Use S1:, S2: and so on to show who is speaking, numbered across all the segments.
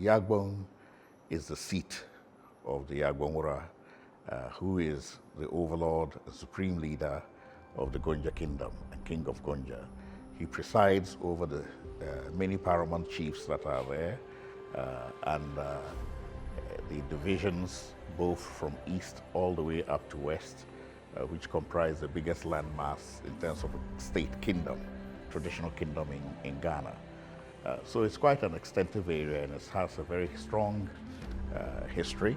S1: Yagbon is the seat of the Yagbonwura, who is the overlord and supreme leader of the Gonja kingdom and king of Gonja. He presides over the many paramount chiefs that are there and the divisions both from east all the way up to west, which comprise the biggest landmass in terms of state kingdom, traditional kingdom in Ghana. So it's quite an extensive area, and it has a very strong history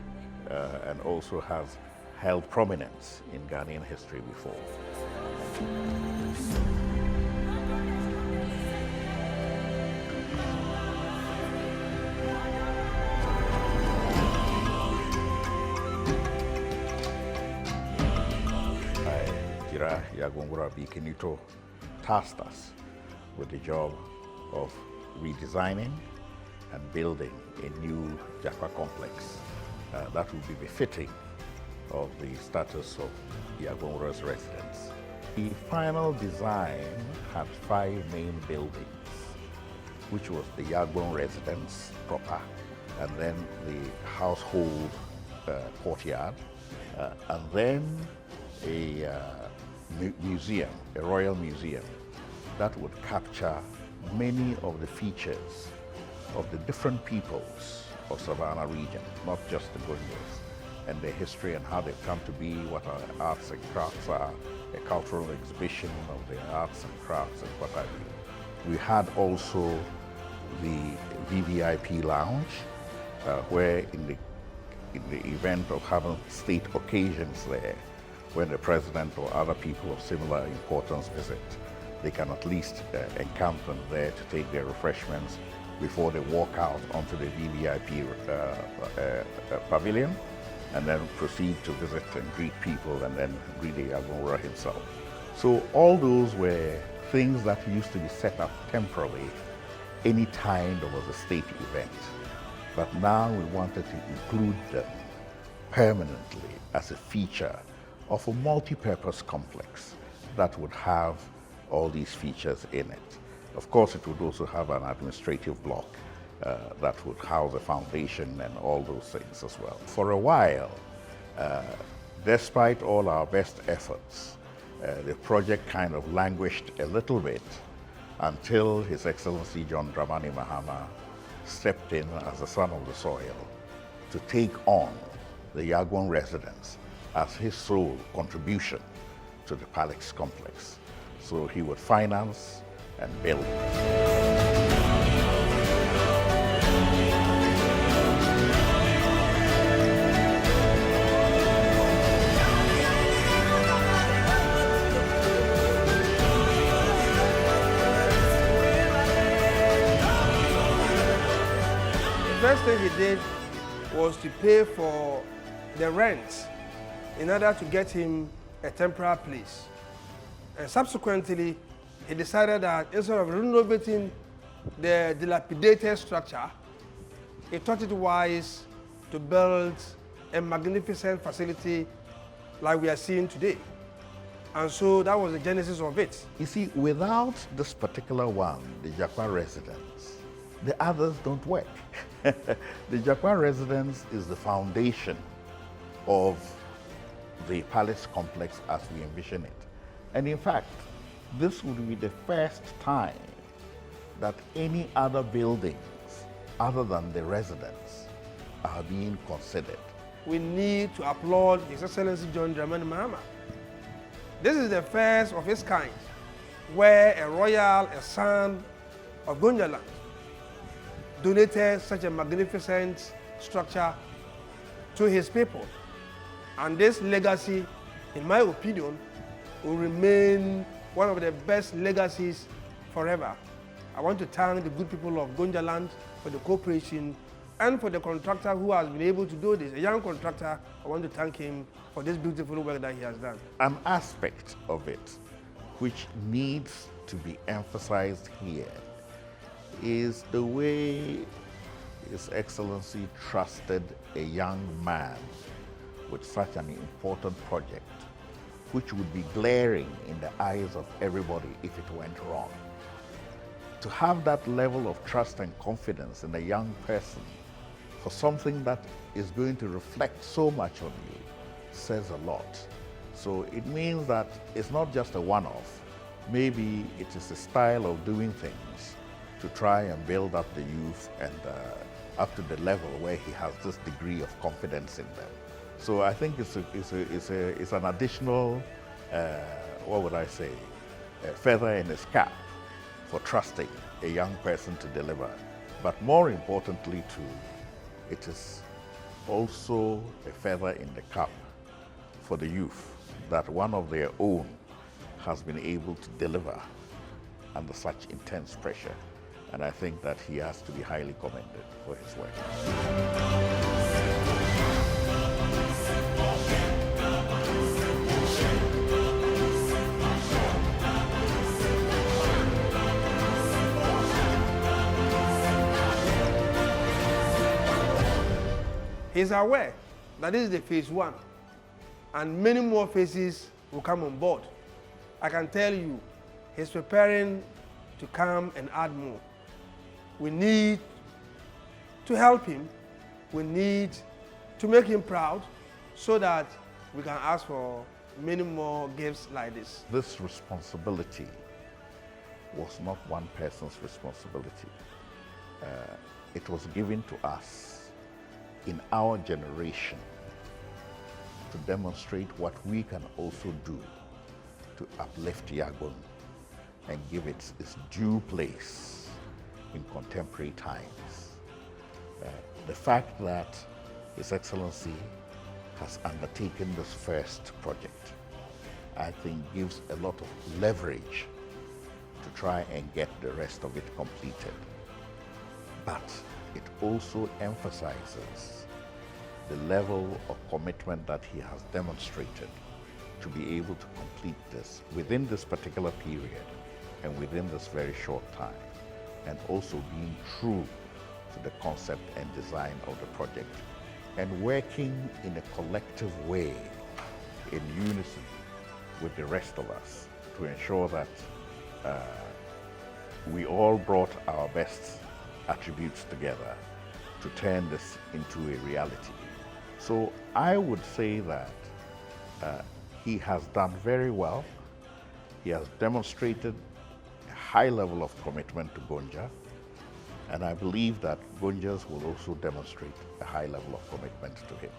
S1: and also has held prominence in Ghanaian history before. Yagbonwura Bikinito tasked us with the job of redesigning and building a new Jakpa complex that would be befitting of the status of Yagbonwura's residence. The final design had 5 main buildings, which was the Yagbon residence proper, and then the household courtyard, and then a museum, a royal museum, that would capture many of the features of the different peoples of Savannah region, not just the Gonjas, and their history and how they've come to be, what our arts and crafts are, a cultural exhibition of their arts and crafts and what have you. We had also the VVIP lounge, where in the event of having state occasions there, when the president or other people of similar importance visit, they can at least encamp them there to take their refreshments before they walk out onto the VVIP pavilion, and then proceed to visit and greet people and then greet the Yagbonwura himself. So all those were things that used to be set up temporarily any time there was a state event. But now we wanted to include them permanently as a feature of a multi-purpose complex that would have all these features in it. Of course, it would also have an administrative block that would house a foundation and all those things as well. For a while, despite all our best efforts, the project kind of languished a little bit until His Excellency John Dramani Mahama stepped in as the son of the soil to take on the Yagbon residence as his sole contribution to the palace complex. So he would finance and build.
S2: The first thing he did was to pay for the rent in order to get him a temporary place. And subsequently, he decided that instead of renovating the dilapidated structure, he thought it wise to build a magnificent facility like we are seeing today. And so that was the genesis of it.
S1: You see, without this particular one, the Jakpa residence, the others don't work. The Jakpa residence is the foundation of the palace complex as we envision it. And in fact, this would be the first time that any other buildings other than the residence are being considered.
S2: We need to applaud His Excellency John Dramani Mahama. This is the first of its kind where a son of Gonjaland, donated such a magnificent structure to his people. And this legacy, in my opinion, will remain one of the best legacies forever. I want to thank the good people of Gonjaland for the cooperation and for the contractor who has been able to do this. A young contractor, I want to thank him for this beautiful work that he has done.
S1: An aspect of it which needs to be emphasized here is the way His Excellency trusted a young man with such an important project, which would be glaring in the eyes of everybody if it went wrong. To have that level of trust and confidence in a young person for something that is going to reflect so much on you says a lot. So it means that it's not just a one-off. Maybe it is a style of doing things to try and build up the youth and up to the level where he has this degree of confidence in them. So I think it's an additional, what would I say, a feather in his cap for trusting a young person to deliver. But more importantly too, it is also a feather in the cap for the youth that one of their own has been able to deliver under such intense pressure. And I think that he has to be highly commended for his work.
S2: He's aware that this is the phase one, and many more phases will come on board. I can tell you, he's preparing to come and add more. We need to help him. We need to make him proud so that we can ask for many more gifts like this.
S1: This responsibility was not one person's responsibility. It was given to us in our generation to demonstrate what we can also do to uplift Yangon and give it its due place in contemporary times. The fact that His Excellency has undertaken this first project, I think gives a lot of leverage to try and get the rest of it completed. But it also emphasizes the level of commitment that he has demonstrated to be able to complete this within this particular period and within this very short time, and also being true to the concept and design of the project, and working in a collective way in unison with the rest of us to ensure that we all brought our best attributes together to turn this into a reality. So I would say that he has done very well. He has demonstrated a high level of commitment to Gonja, and I believe that Gonjas will also demonstrate a high level of commitment to him.